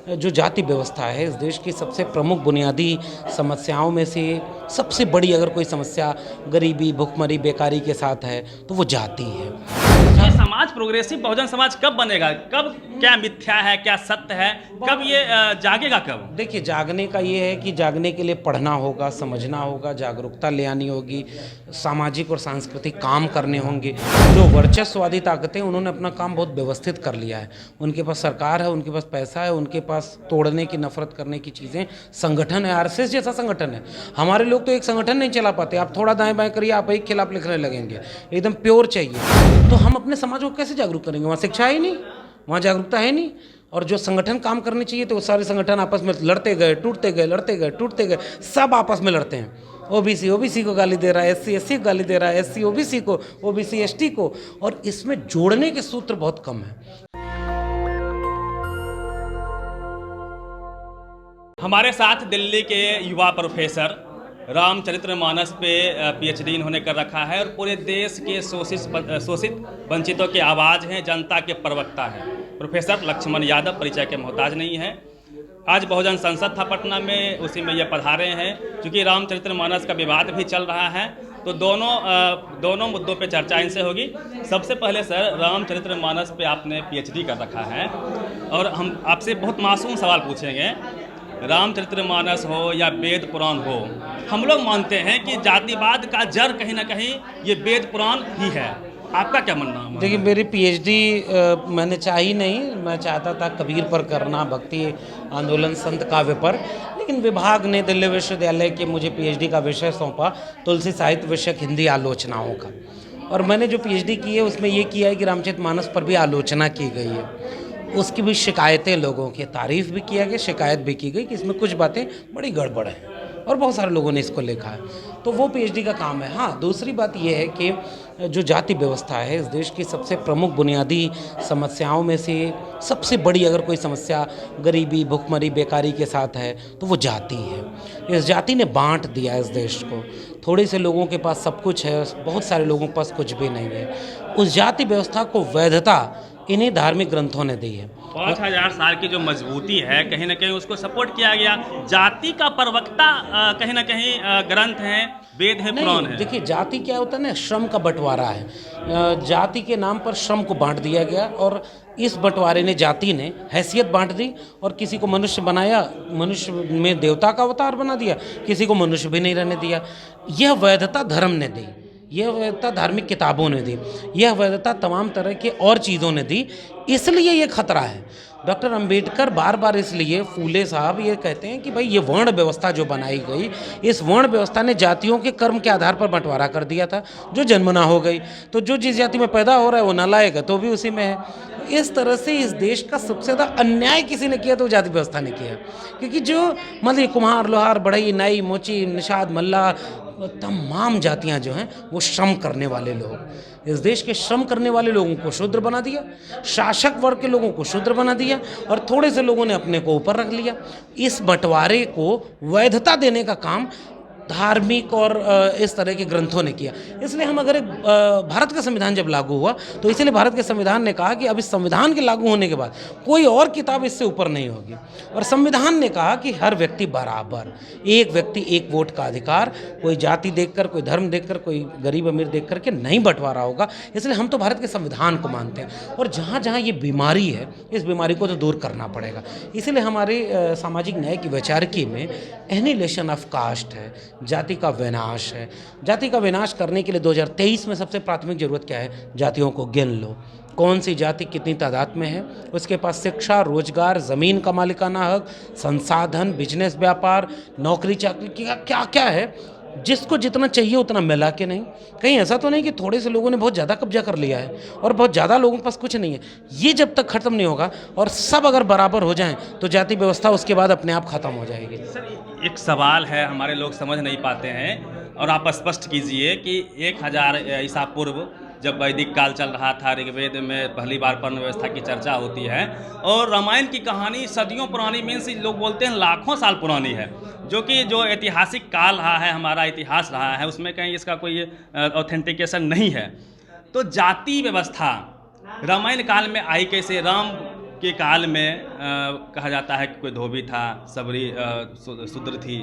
जो जाति व्यवस्था है इस देश की सबसे प्रमुख बुनियादी समस्याओं में से सबसे बड़ी अगर कोई समस्या गरीबी, भुखमरी, बेकारी के साथ है तो वो जाति है। ये समाज प्रोग्रेसिव बहुजन समाज कब बनेगा? कब? क्या मिथ्या है, क्या सत्य है? कब ये जागेगा कब? देखिए, जागने का ये है कि जागने के लिए पढ़ना होगा, समझना होगा, जागरूकता ले आनी होगी, सामाजिक और सांस्कृतिक काम करने होंगे। जो वर्चस्ववादी ताकतें उन्होंने अपना काम बहुत व्यवस्थित कर लिया है। उनके पास सरकार है, उनके पास पैसा है, उनके पास तोड़ने की, नफरत करने की चीज़ें, संगठन है, आरएसएस जैसा संगठन है। हमारे लोग तो एक संगठन नहीं चला पाते। आप थोड़ा दाएं बाएं करिए, आप एक खिलाफ लिखने लगेंगे। एकदम प्योर चाहिए। तो हम अपने समाज को कैसे जागरूक करेंगे? वहाँ शिक्षा ही नहीं, वहाँ जागरूकता है नहीं। और जो संगठन काम करने चाहिए तो वो सारे संगठन आपस में लड़ते गए, टूटते गए, लड़ते गए, टूटते गए, सब आपस में लड़ते हैं। ओबीसी ओबीसी को गाली दे रहा है, एससी एससी को गाली दे रहा है, एससी ओबीसी को, ओबीसी एसटी को, और इसमें जोड़ने के सूत्र बहुत कम है। हमारे साथ दिल्ली के युवा प्रोफेसर रामचरितमानस पे पीएचडी इन्होंने कर रखा है और पूरे देश के शोषित वंचितों की आवाज़ हैं, जनता के प्रवक्ता हैं। प्रोफेसर लक्ष्मण यादव परिचय के मोहताज नहीं है। आज बहुजन संसद था पटना में, उसी में ये पधारे हैं। क्योंकि रामचरितमानस का विवाद भी चल रहा है तो दोनों मुद्दों पे चर्चा इनसे होगी। सबसे पहले सर, रामचरितमानस पे आपने पीएचडी कर रखा है और हम आपसे बहुत मासूम सवाल पूछेंगे। रामचरितमानस हो या वेद पुराण हो, हम लोग मानते हैं कि जातिवाद का जड़ कहीं ना कहीं ये वेद पुराण ही है। आपका क्या मानना है? देखिए, मेरी पीएचडी मैंने चाही नहीं, मैं चाहता था कबीर पर करना, भक्ति आंदोलन, संत काव्य पर, लेकिन विभाग ने दिल्ली विश्वविद्यालय के मुझे पीएचडी का विषय सौंपा तुलसी साहित्य विषयक हिंदी आलोचनाओं का। और मैंने जो पीएचडी की है उसमें ये किया है कि रामचरितमानस पर भी आलोचना की गई है। उसकी भी शिकायतें, लोगों की तारीफ भी किया गया, शिकायत भी की गई कि इसमें कुछ बातें बड़ी गड़बड़ हैं, और बहुत सारे लोगों ने इसको लिखा है। तो वो पीएचडी का काम है। हाँ, दूसरी बात यह है कि जो जाति व्यवस्था है इस देश की सबसे प्रमुख बुनियादी समस्याओं में से सबसे बड़ी अगर कोई समस्या गरीबी, भुखमरी, बेकारी के साथ है तो वो जाति है। इस जाति ने बांट दिया इस देश को। थोड़े से लोगों के पास सब कुछ है, बहुत सारे लोगों के पास कुछ भी नहीं है। उस जाति व्यवस्था को वैधता इन्हीं धार्मिक ग्रंथों ने दी है। 5000 साल की जो मजबूती है, कहीं ना कहीं उसको सपोर्ट किया गया। जाति का प्रवक्ता कहीं ना कहीं ग्रंथ है, वेद है, पुराण है। देखिए, जाति क्या होता है ना, श्रम का बंटवारा है। जाति के नाम पर श्रम को बांट दिया गया, और इस बंटवारे ने, जाति ने हैसियत बांट दी, और किसी को मनुष्य बनाया, मनुष्य में देवता का अवतार बना दिया, किसी को मनुष्य भी नहीं रहने दिया। यह वैधता धर्म ने दी, यह वैधता धार्मिक किताबों ने दी, यह वैधता तमाम तरह के और चीज़ों ने दी। इसलिए ये खतरा है। डॉक्टर अंबेडकर बार बार इसलिए, फूले साहब ये कहते हैं कि भाई ये वर्ण व्यवस्था जो बनाई गई, इस वर्ण व्यवस्था ने जातियों के कर्म के आधार पर बंटवारा कर दिया था। जो जन्मना हो गई, तो जो जिस जाति में पैदा हो रहा है वो नालायक है तो भी उसी में है। इस तरह से इस देश का सबसे ज़्यादा अन्याय किसी ने किया तो जाति व्यवस्था ने किया। क्योंकि जो मतलब कुम्हार, लोहार, बढ़ई, नाई, मोची, निषाद, मल्ला, तमाम जातियां जो हैं वो श्रम करने वाले लोग, इस देश के श्रम करने वाले लोगों को शूद्र बना दिया, शासक वर्ग के लोगों को शूद्र बना दिया, और थोड़े से लोगों ने अपने को ऊपर रख लिया। इस बंटवारे को वैधता देने का काम धार्मिक और इस तरह के ग्रंथों ने किया। इसलिए हम अगर भारत का संविधान जब लागू हुआ तो इसलिए भारत के संविधान ने कहा कि अब इस संविधान के लागू होने के बाद कोई और किताब इससे ऊपर नहीं होगी। और संविधान ने कहा कि हर व्यक्ति बराबर, एक व्यक्ति एक वोट का अधिकार, कोई जाति देखकर, कोई धर्म देखकर, कोई गरीब अमीर देख करके नहीं बंटवारा होगा। इसलिए हम तो भारत के संविधान को मानते हैं, और जहाँ जहाँ ये बीमारी है, इस बीमारी को तो दूर करना पड़ेगा। इसीलिए हमारे सामाजिक न्याय की वैचारिकी में एनिहिलेशन ऑफ कास्ट है, जाति का विनाश है। जाति का विनाश करने के लिए 2023 में सबसे प्राथमिक जरूरत क्या है? जातियों को गिन लो, कौन सी जाति कितनी तादाद में है, उसके पास शिक्षा, रोजगार, ज़मीन का मालिकाना हक, संसाधन, बिजनेस, व्यापार, नौकरी चाकरी क्या क्या है। जिसको जितना चाहिए उतना मिला के नहीं। कहीं ऐसा तो नहीं कि थोड़े से लोगों ने बहुत ज़्यादा कब्जा कर लिया है और बहुत ज़्यादा लोगों के पास कुछ नहीं है। ये जब तक ख़त्म नहीं होगा और सब अगर बराबर हो जाएं तो जाति व्यवस्था उसके बाद अपने आप ख़त्म हो जाएगी। सर, एक सवाल है, हमारे लोग समझ नहीं पाते हैं और आप स्पष्ट कीजिए कि 1000 ईसा पूर्व जब वैदिक काल चल रहा था, ऋग्वेद में पहली बार वर्ण व्यवस्था की चर्चा होती है, और रामायण की कहानी सदियों पुरानी, मीन्स लोग बोलते हैं लाखों साल पुरानी है, जो ऐतिहासिक काल रहा है, हमारा इतिहास रहा है, उसमें कहीं इसका कोई ऑथेंटिकेशन नहीं है। तो जाति व्यवस्था रामायण काल में आई कैसे? राम के काल में कहा जाता है कि कोई धोबी था, सबरी शूद्र थी,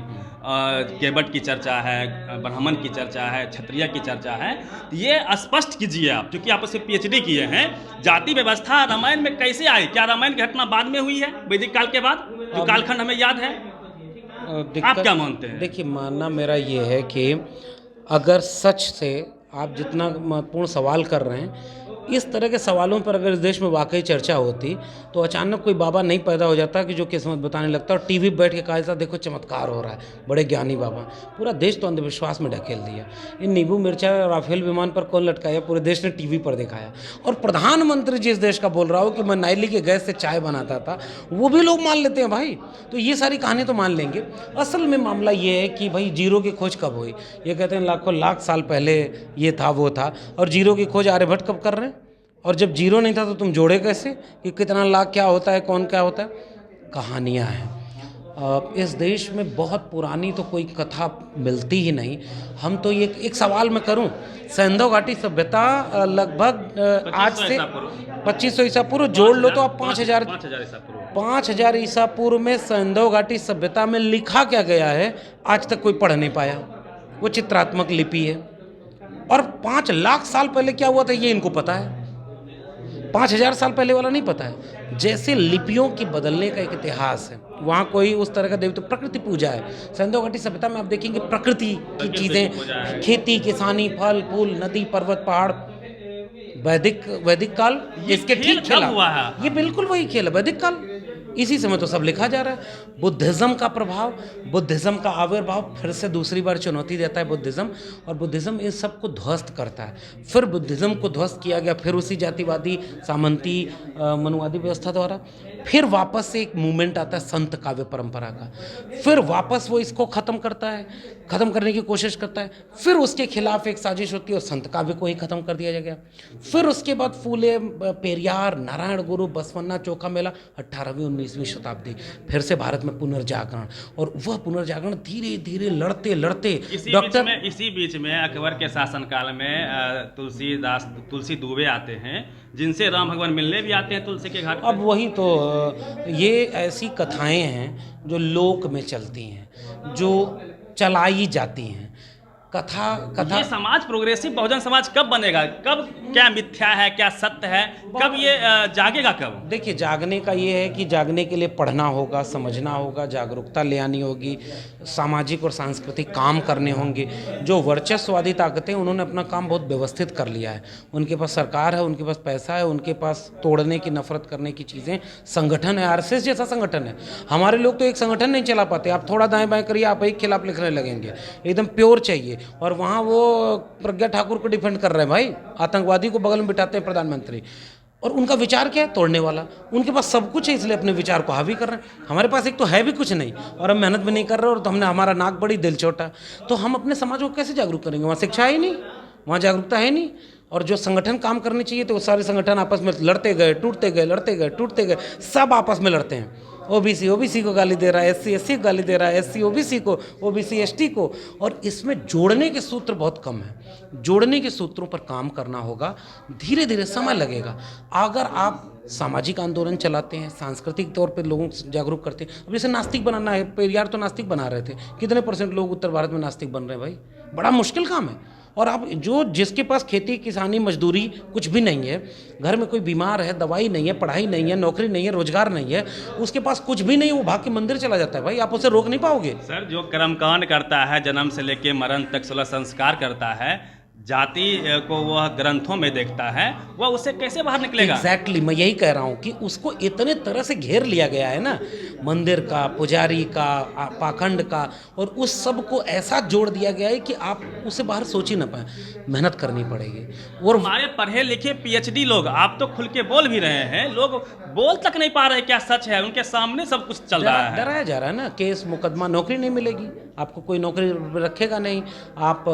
केवट की चर्चा है, ब्राह्मण की चर्चा है, क्षत्रिय की चर्चा है। तो ये स्पष्ट कीजिए आप, क्योंकि आप उससे पीएचडी किए हैं, जाति व्यवस्था रामायण में कैसे आई? क्या रामायण की घटना बाद में हुई है, वैदिक काल के बाद, जो कालखंड हमें याद है? आप क्या मानते हैं? देखिए, मानना मेरा ये है कि अगर सच से आप जितना महत्वपूर्ण सवाल कर रहे हैं, इस तरह के सवालों पर अगर इस देश में वाकई चर्चा होती तो अचानक कोई बाबा नहीं पैदा हो जाता कि जो किस्मत बताने लगता और टीवी पर बैठ के कहा जाता देखो चमत्कार हो रहा है, बड़े ज्ञानी बाबा। पूरा देश तो अंधविश्वास में ढकेल दिया। इन नींबू मिर्चा और राफेल विमान पर कौन लटकाया? पूरे देश ने टीवी पर दिखाया। और प्रधानमंत्री जिस देश का बोल रहा हो कि मैं नायली के गैस से चाय बनाता था, वो भी लोग मान लेते हैं भाई। तो ये सारी कहानी तो मान लेंगे। असल में मामला ये है कि भाई जीरो की खोज कब हुई? ये कहते हैं लाखों लाख साल पहले ये था वो था, और जीरो की खोज आर्यभट्ट कब कर रहे हैं? और जब जीरो नहीं था तो तुम जोड़े कैसे कि कितना लाख क्या होता है, कौन क्या होता है? कहानियाँ हैं। इस देश में बहुत पुरानी तो कोई कथा मिलती ही नहीं। हम तो ये एक सवाल मैं करूं, सिंधु घाटी सभ्यता लगभग आज से 2500 ईसा पूर्व जोड़ लो तो आप 5000 ईसा पूर्व में सिंधु घाटी सभ्यता में लिखा क्या गया है आज तक कोई पढ़ नहीं पाया। वो चित्रात्मक लिपि है। और 5 लाख साल पहले क्या हुआ था ये इनको पता है, 5000 साल पहले वाला नहीं पता है। जैसे लिपियों की बदलने का एक इतिहास है, वहाँ कोई उस तरह का देव, तो प्रकृति पूजा है। सिंधु घाटी सभ्यता में आप देखेंगे प्रकृति की चीज़ें, खेती किसानी, फल फूल, नदी पर्वत पहाड़। वैदिक काल इसके ठीक खेला हुआ है। ये बिल्कुल वही खेल है, वैदिक काल। इसी समय तो सब लिखा जा रहा है। बुद्धिज़्म का प्रभाव, बुद्धिज़्म का आविर्भाव फिर से दूसरी बार चुनौती देता है बुद्धिज़्म, और बुद्धिज़्म इस सब को ध्वस्त करता है। फिर बुद्धिज़्म को ध्वस्त किया गया, फिर उसी जातिवादी सामंती मनुवादी व्यवस्था द्वारा। फिर वापस से एक मूवमेंट आता है संत काव्य परंपरा का, फिर वापस वो इसको ख़त्म करता है, ख़त्म करने की कोशिश करता है। फिर उसके खिलाफ एक साजिश होती है और संत काव्य को ही ख़त्म कर दिया गया। फिर उसके बाद फूले, पेरियार, नारायण गुरु, बसवन्ना, चोखा मेला, 18वीं 19वीं शताब्दी, फिर से भारत में पुनर्जागरण। और वह पुनर्जागरण धीरे धीरे लड़ते लड़ते इसी बीच में अकबर के शासनकाल में तुलसी दुबे आते हैं, जिनसे राम भगवान मिलने भी आते हैं तुलसी के घाट पर। अब वही तो, ये ऐसी कथाएं हैं जो लोक में चलती हैं, जो चलाई जाती हैं। कथा ये समाज प्रोग्रेसिव बहुजन समाज कब बनेगा? कब क्या मिथ्या है, क्या सत्य है, कब ये जागेगा कब? देखिए, जागने का ये है कि जागने के लिए पढ़ना होगा, समझना होगा, जागरूकता ले आनी होगी, सामाजिक और सांस्कृतिक काम करने होंगे। जो वर्चस्ववादी ताकतें, उन्होंने अपना काम बहुत व्यवस्थित कर लिया है। उनके पास सरकार है, उनके पास पैसा है, उनके पास तोड़ने की, नफरत करने की चीज़ें, संगठन है, आरएसएस जैसा संगठन है। हमारे लोग तो एक संगठन नहीं चला पाते। आप थोड़ा दाएं बाएं करिए, आप एक खिलाफ लिखने लगेंगे। एकदम प्योर चाहिए। और वहाँ वो प्रज्ञा ठाकुर को डिफेंड कर रहे हैं भाई, आतंकवादी को बगल में बिठाते हैं प्रधानमंत्री। और उनका विचार क्या है? तोड़ने वाला। उनके पास सब कुछ है, इसलिए अपने विचार को हावी कर रहे हैं। हमारे पास एक तो है भी कुछ नहीं, और हम मेहनत भी नहीं कर रहे, और तो हमने, हमारा नाक बड़ी दिल छोटा। तो हम अपने समाज को कैसे जागरूक करेंगे? वहाँ शिक्षा है ही नहीं, वहाँ जागरूकता है नहीं। और जो संगठन काम करने चाहिए तो वो सारे संगठन आपस में लड़ते गए, टूटते गए, लड़ते गए, टूटते गए। सब आपस में लड़ते हैं। ओबीसी को गाली दे रहा है, एससी को गाली दे रहा है, एससी ओबीसी को, ओबीसी एसटी को। और इसमें जोड़ने के सूत्र बहुत कम है। जोड़ने के सूत्रों पर काम करना होगा। धीरे धीरे समय लगेगा। अगर आप सामाजिक आंदोलन चलाते हैं, सांस्कृतिक तौर पे लोगों को जागरूक करते हैं। अब जैसे नास्तिक बनाना है, पेरियार तो नास्तिक बना रहे थे। कितने % लोग उत्तर भारत में नास्तिक बन रहे हैं भाई? बड़ा मुश्किल काम है। और आप जिसके पास खेती किसानी मजदूरी कुछ भी नहीं है, घर में कोई बीमार है, दवाई नहीं है, पढ़ाई नहीं है, नौकरी नहीं है, रोजगार नहीं है, उसके पास कुछ भी नहीं है, वो भाग के मंदिर चला जाता है भाई। आप उसे रोक नहीं पाओगे। सर, जो कर्मकांड करता है, जन्म से लेके मरण तक 16 संस्कार करता है, जाति को वह ग्रंथों में देखता है, वह उससे कैसे बाहर निकलेगा? एग्जैक्टली, मैं यही कह रहा हूँ कि उसको इतने तरह से घेर लिया गया है ना, मंदिर का, पुजारी का, पाखंड का, और उस सब को ऐसा जोड़ दिया गया है कि आप उसे बाहर सोच ही ना पाए। मेहनत करनी पड़ेगी। और हमारे पढ़े लिखे पीएचडी लोग, आप तो खुल के बोल भी रहे हैं, लोग बोल तक नहीं पा रहे क्या सच है। उनके सामने सब कुछ चल रहा है, डराया जा रहा है ना। केस मुकदमा, नौकरी नहीं मिलेगी आपको, कोई नौकरी रखेगा नहीं। आप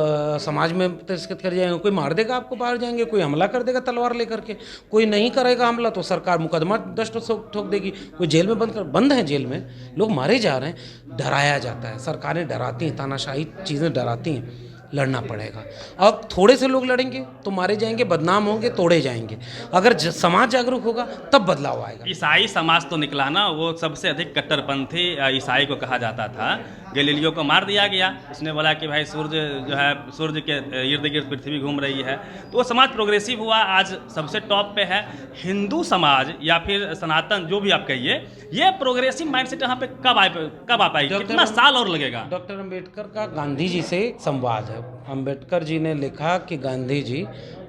समाज में तिरस्कृत कर जाएंगे, कोई मार देगा आपको, बाहर जाएंगे, कोई हमला कर देगा तलवार लेकर के। कोई नहीं करेगा हमला तो सरकार मुकदमा दस्त ठोक देगी। कोई जेल में बंद है, जेल में लोग मारे जा रहे हैं। डराया जाता है, सरकारें डराती हैं, तानाशाही चीज़ें डराती हैं। लड़ना पड़ेगा। और थोड़े से लोग लड़ेंगे तो मारे जाएंगे, बदनाम होंगे, तोड़े जाएंगे। अगर समाज जागरूक होगा तब बदलाव आएगा। ईसाई समाज तो निकला ना, वो सबसे अधिक कट्टरपंथी ईसाई को कहा जाता था। गैलीलियो को मार दिया गया, उसने बोला कि भाई सूर्य जो है, सूर्य के इर्द गिर्द पृथ्वी घूम रही है। तो वो समाज प्रोग्रेसिव हुआ, आज सबसे टॉप पे है। हिंदू समाज या फिर सनातन जो भी आप कहिए, ये प्रोग्रेसिव माइंडसेट यहाँ पे कब आ पाएगी, कितना साल और लगेगा? डॉक्टर अंबेडकर का गांधी जी से संवाद है। अंबेडकर जी ने लिखा कि गांधी जी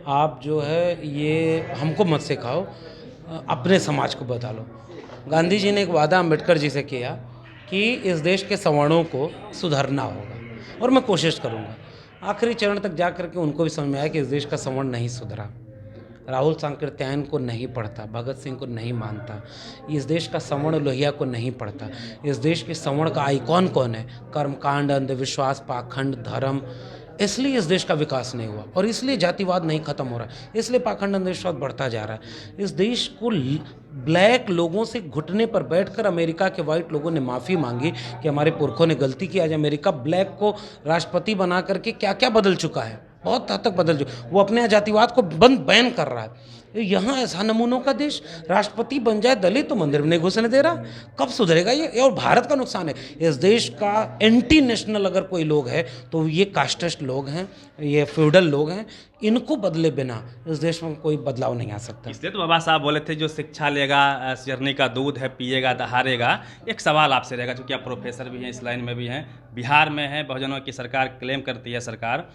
आप जो है ये हमको मत सिखाओ, अपने समाज को बता लो। गांधी जी ने एक वादा अंबेडकर जी से किया कि इस देश के सवर्णों को सुधारना होगा और मैं कोशिश करूँगा। आखिरी चरण तक जा करके उनको भी समझ में आया कि इस देश का सवर्ण नहीं सुधरा। राहुल सांकृत्यायन को नहीं पढ़ता, भगत सिंह को नहीं मानता, इस देश का सवर्ण लोहिया को नहीं पढ़ता। इस देश के सवर्ण का आइकॉन कौन है? कर्मकांड, अंधविश्वास, पाखंड, धर्म। इसलिए इस देश का विकास नहीं हुआ और इसलिए जातिवाद नहीं खत्म हो रहा, इसलिए पाखंड अंधविश्वास बढ़ता जा रहा है। इस देश को ब्लैक लोगों से घुटने पर बैठकर अमेरिका के वाइट लोगों ने माफ़ी मांगी कि हमारे पुरखों ने गलती की। आज अमेरिका ब्लैक को राष्ट्रपति बना करके क्या क्या बदल चुका है, बहुत हद तक बदल चुका। वो अपने जातिवाद को बैन कर रहा है। यहाँ ऐसा नमूनों का देश, राष्ट्रपति बन जाए दलित तो मंदिर में नहीं घुसने दे रहा। कब सुधरेगा ये? और भारत का नुकसान है। इस देश का एंटी नेशनल अगर कोई लोग है तो ये कास्टिस्ट लोग हैं, ये फ्यूडल लोग हैं। इनको बदले बिना इस देश में कोई बदलाव नहीं आ सकता। इसलिए तो बाबा साहब बोले थे जो शिक्षा लेगा चरनी का दूध है, पिएगा तो हारेगा। एक सवाल आपसे रहेगा, क्योंकि आप प्रोफेसर भी हैं, इस लाइन में भी हैं, बिहार में हैं, बहुजनों की सरकार क्लेम करती है सरकार।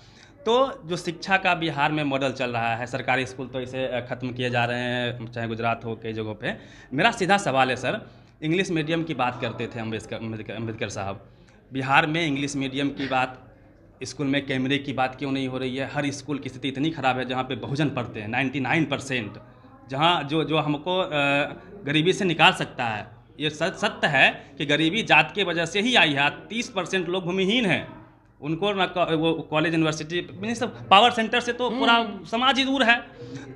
तो जो शिक्षा का बिहार में मॉडल चल रहा है, सरकारी स्कूल तो इसे ख़त्म किए जा रहे हैं, चाहे गुजरात हो, कई जगहों पे। मेरा सीधा सवाल है सर, इंग्लिश मीडियम की बात करते थे अम्बेडकर साहब, बिहार में इंग्लिश मीडियम की बात, स्कूल में कैमरे की बात क्यों नहीं हो रही है? हर स्कूल की स्थिति इतनी ख़राब है जहाँ पे बहुजन पढ़ते हैं 99%, जहाँ जो हमको गरीबी से निकाल सकता है। ये सत्य है कि गरीबी जात के वजह से ही आई है। 30% लोग भूमिहीन हैं, उनको ना वो कॉलेज यूनिवर्सिटी सब पावर सेंटर से तो पूरा समाज ही दूर है।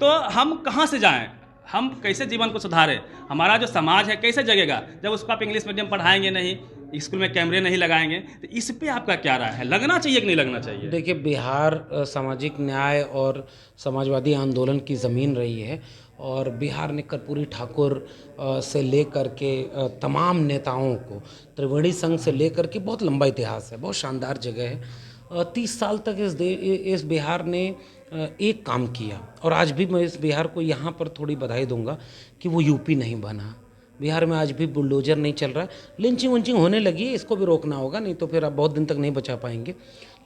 तो हम कहाँ से जाएं? हम कैसे जीवन को सुधारें? हमारा जो समाज है कैसे जगेगा जब उसको आप इंग्लिश मीडियम पढ़ाएंगे नहीं, स्कूल में कैमरे नहीं लगाएंगे? तो इस पे आपका क्या राय है, लगना चाहिए कि नहीं लगना चाहिए? देखिए, बिहार सामाजिक न्याय और समाजवादी आंदोलन की ज़मीन रही है और बिहार ने कर्पूरी ठाकुर से लेकर के तमाम नेताओं को, त्रिवेणी संघ से लेकर के, बहुत लंबा इतिहास है, बहुत शानदार जगह है। 30 साल तक इस बिहार ने एक काम किया और आज भी मैं इस बिहार को यहाँ पर थोड़ी बधाई दूंगा कि वो यूपी नहीं बना। बिहार में आज भी बुलडोजर नहीं चल रहा है। लिंचिंग विंचिंग होने लगी है, इसको भी रोकना होगा, नहीं तो फिर आप बहुत दिन तक नहीं बचा पाएंगे।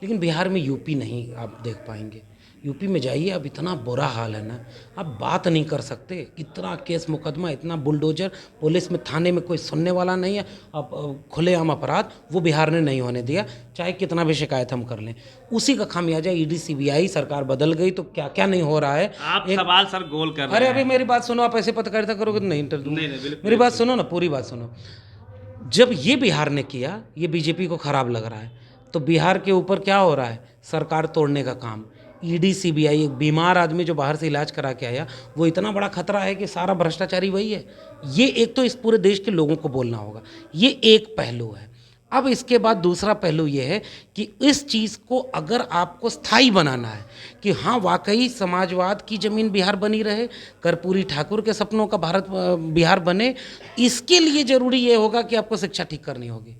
लेकिन बिहार में यूपी नहीं आप देख पाएंगे। यूपी में जाइए, अब इतना बुरा हाल है ना, आप बात नहीं कर सकते। इतना केस मुकदमा, इतना बुलडोजर, पुलिस में, थाने में कोई सुनने वाला नहीं है। अब खुलेआम अपराध वो बिहार ने नहीं होने दिया, चाहे कितना भी शिकायत हम कर लें। उसी का खामियाजा ईडी सीबीआई सरकार बदल गई तो क्या क्या नहीं हो रहा है। आप सवाल सर गोल कर रहे अरे हैं। अभी मेरी बात सुनो, आप ऐसे पत्रकारिता करोगे तो नहीं इंटरव्यू। नहीं, मेरी बात सुनो ना, पूरी बात सुनो। जब ये बिहार ने किया, ये बीजेपी को खराब लग रहा है, तो बिहार के ऊपर क्या हो रहा है? सरकार तोड़ने का काम। ईडी सीबीआई, एक बीमार आदमी जो बाहर से इलाज करा के आया, वो इतना बड़ा खतरा है कि सारा भ्रष्टाचारी वही है। ये एक तो इस पूरे देश के लोगों को बोलना होगा, ये एक पहलू है। अब इसके बाद दूसरा पहलू ये है कि इस चीज़ को अगर आपको स्थायी बनाना है कि हाँ वाकई समाजवाद की ज़मीन बिहार बनी रहे, कर्पूरी ठाकुर के सपनों का भारत बिहार बने, इसके लिए ज़रूरी ये होगा कि आपको शिक्षा ठीक करनी होगी।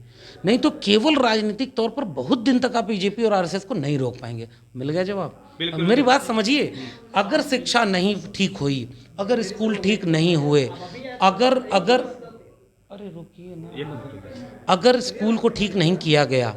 नहीं तो केवल राजनीतिक तौर पर बहुत दिन तक आप बीजेपी और आरएसएस को नहीं रोक पाएंगे। मिल गया जवाब? मेरी बात समझिए, अगर शिक्षा नहीं ठीक हुई, अगर स्कूल ठीक नहीं हुए, अगर अरे रुकिए ना, अगर स्कूल को ठीक नहीं किया गया,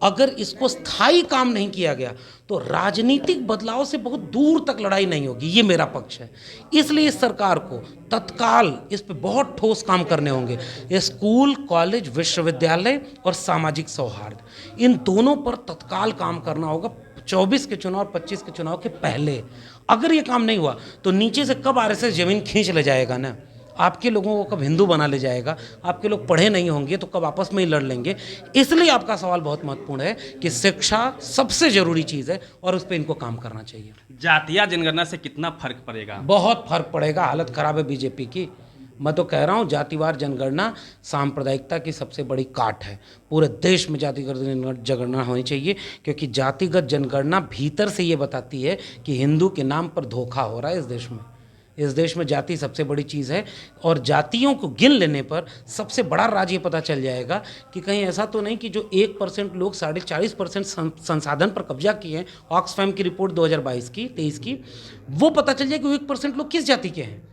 अगर इसको स्थायी काम नहीं किया गया, तो राजनीतिक बदलाव से बहुत दूर तक लड़ाई नहीं होगी। ये मेरा पक्ष है। इसलिए इस सरकार को तत्काल इस पे बहुत ठोस काम करने होंगे। ये स्कूल, कॉलेज, विश्वविद्यालय और सामाजिक सौहार्द, इन दोनों पर तत्काल काम करना होगा। 24 के चुनाव, 25 के चुनाव के पहले अगर ये काम नहीं हुआ तो नीचे से कब आरएसएस जमीन खींच ले जाएगा ना, आपके लोगों को कब हिंदू बना ले जाएगा, आपके लोग पढ़े नहीं होंगे तो कब आपस में ही लड़ लेंगे। इसलिए आपका सवाल बहुत महत्वपूर्ण है कि शिक्षा सबसे ज़रूरी चीज़ है और उस पर इनको काम करना चाहिए। जातीय जनगणना से कितना फर्क पड़ेगा? बहुत फर्क पड़ेगा। हालत ख़राब है बीजेपी की। मैं तो कह रहा हूँ जातिवार जनगणना सांप्रदायिकता की सबसे बड़ी काट है। पूरे देश में जातिगत जनगणना होनी चाहिए, क्योंकि जातिगत जनगणना भीतर से ये बताती है कि हिंदू के नाम पर धोखा हो रहा है इस देश में। इस देश में जाति सबसे बड़ी चीज़ है, और जातियों को गिन लेने पर सबसे बड़ा राज ये पता चल जाएगा कि कहीं ऐसा तो नहीं कि जो 1% लोग 40% संसाधन पर कब्जा किए हैं, ऑक्सफैम की रिपोर्ट 2022-23 की, वो पता चल जाए कि 1% लोग किस जाति के हैं।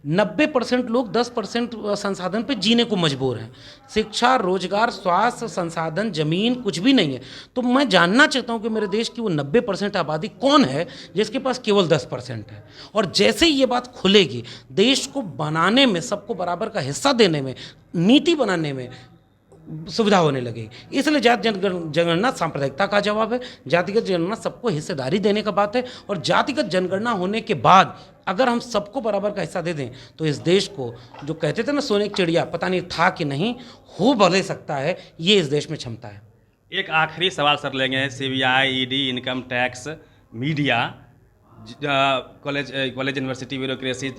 90% लोग 10% संसाधन पे जीने को मजबूर हैं। शिक्षा, रोजगार, स्वास्थ्य, संसाधन, जमीन कुछ भी नहीं है। तो मैं जानना चाहता हूँ कि मेरे देश की वो 90% आबादी कौन है जिसके पास केवल 10% है। और जैसे ही ये बात खुलेगी, देश को बनाने में, सबको बराबर का हिस्सा देने में, नीति बनाने में सुविधा होने लगेगी। इसलिए जाति जनगणना सांप्रदायिकता का जवाब है। जातिगत जनगणना सबको हिस्सेदारी देने का बात है, और जातिगत जनगणना होने के बाद अगर हम सबको बराबर का हिस्सा दे दें तो इस देश को, जो कहते थे ना सोने की चिड़िया, पता नहीं था कि नहीं, हो भले सकता है, ये इस देश में क्षमता है। एक आखिरी सवाल सर लेंगे। CBI, ED, income tax, media, college university bureaucracy,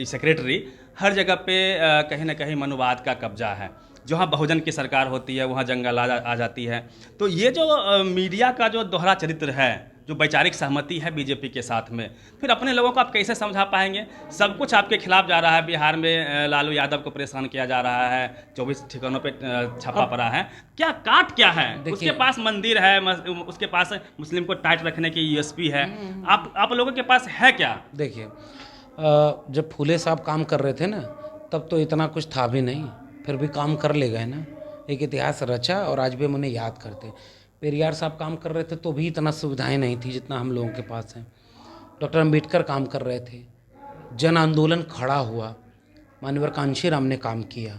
secretary, हर जगह पे कहीं ना कहीं मनुवाद का कब्जा है। जहाँ बहुजन की सरकार होती है वहाँ जंगल आ जाती है। तो ये जो मीडिया का जो दोहरा चरित्र है, जो वैचारिक सहमति है बीजेपी के साथ में, फिर अपने लोगों को आप कैसे समझा पाएंगे? सब कुछ आपके खिलाफ जा रहा है। बिहार में लालू यादव को परेशान किया जा रहा है, 24 ठिकानों पे छापा पड़ा है। क्या काट क्या है? उसके पास मंदिर है, उसके पास मुस्लिम को टाइट रखने की यूएसपी है। आप लोगों के पास है क्या? देखिए, जब फूले साहब काम कर रहे थे ना, तब तो इतना कुछ था भी नहीं, फिर भी काम कर ले गए ना। एक इतिहास रचा और आज भी हम उन्हें याद करते हैं। पेरियार साहब काम कर रहे थे तो भी इतना सुविधाएं नहीं थी जितना हम लोगों के पास है। डॉक्टर अम्बेडकर काम कर रहे थे, जन आंदोलन खड़ा हुआ, माननीय कांशीराम ने काम किया,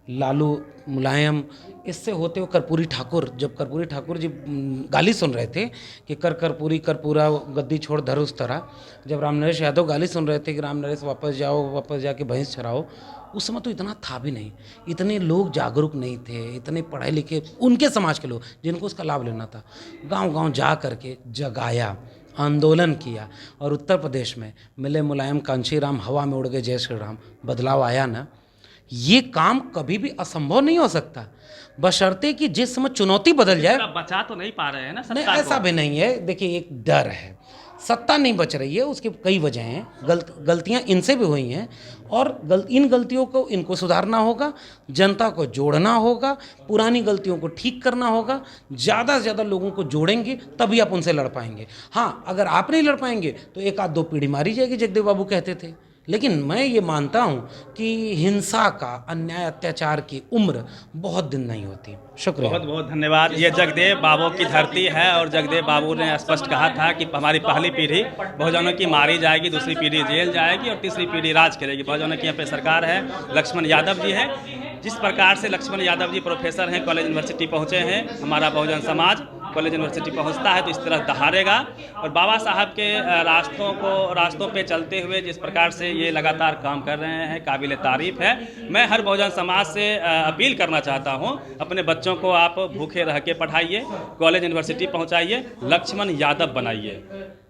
लालू, मुलायम, इससे होते हुए कर्पूरी ठाकुर, जब कर्पूरी ठाकुर जी गाली सुन रहे थे कि कर्पूरी कर्पूरा गद्दी छोड़ धर उस तरह, जब रामनरेश यादव गाली सुन रहे थे कि रामनरेश वापस जाओ, वापस जाके भैंस चराओ, उस समय तो इतना था भी नहीं, इतने लोग जागरूक नहीं थे, इतने पढ़े लिखे उनके समाज के लोग जिनको उसका लाभ लेना था, गांव-गांव जा करके जगाया, आंदोलन किया। और उत्तर प्रदेश में मिले मुलायम, कांशीराम, हवा में उड़ गए जय श्री राम, बदलाव आया ना। ये काम कभी भी असंभव नहीं हो सकता, बशर्ते कि जिस समय चुनौती बदल जाए। बचा तो नहीं पा रहे हैं ना नहीं, ऐसा भी नहीं है। देखिए, एक डर है, सत्ता नहीं बच रही है, उसकी कई वजह हैं, गलतियां इनसे भी हुई हैं, और इन गलतियों को इनको सुधारना होगा, जनता को जोड़ना होगा, पुरानी गलतियों को ठीक करना होगा। ज़्यादा से ज़्यादा लोगों को जोड़ेंगे तभी आप उनसे लड़ पाएंगे। हाँ, अगर आप नहीं लड़ पाएंगे तो एक आध दो पीढ़ी मारी जाएगी, जगदेव बाबू कहते थे। लेकिन मैं ये मानता हूँ कि हिंसा का, अन्याय अत्याचार की उम्र बहुत दिन नहीं होती। शुक्रिया, बहुत बहुत धन्यवाद। ये जगदेव बाबू की धरती है, और जगदेव बाबू ने स्पष्ट कहा था कि हमारी पहली पीढ़ी बहुजनों की मारी जाएगी, दूसरी पीढ़ी जेल जाएगी और तीसरी पीढ़ी राज करेगी। बहुजनों की यहाँ पे सरकार है, लक्ष्मण यादव जी है। जिस प्रकार से लक्ष्मण यादव जी प्रोफेसर हैं, कॉलेज यूनिवर्सिटी पहुँचे हैं, हमारा बहुजन समाज कॉलेज यूनिवर्सिटी पहुंचता है तो इस तरह दहाड़ेगा। और बाबा साहब के रास्तों पे चलते हुए जिस प्रकार से ये लगातार काम कर रहे हैं, काबिल तारीफ है। मैं हर बहुजन समाज से अपील करना चाहता हूं, अपने बच्चों को आप भूखे रह के पढ़ाइए, कॉलेज यूनिवर्सिटी पहुंचाइए, लक्ष्मण यादव बनाइए।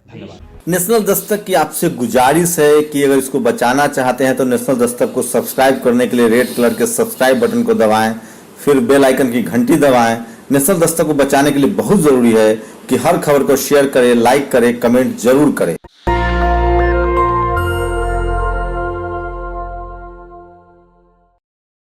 धन्यवाद। नेशनल दस्तक की आपसे गुजारिश है कि अगर इसको बचाना चाहते हैं तो नेशनल दस्तक को सब्सक्राइब करने के लिए रेड कलर के सब्सक्राइब बटन को दबाएं, फिर बेल आइकन की घंटी दबाएं। नेशनल दस्तक को बचाने के लिए बहुत जरूरी है कि हर खबर को शेयर करें, लाइक करें, कमेंट जरूर करें।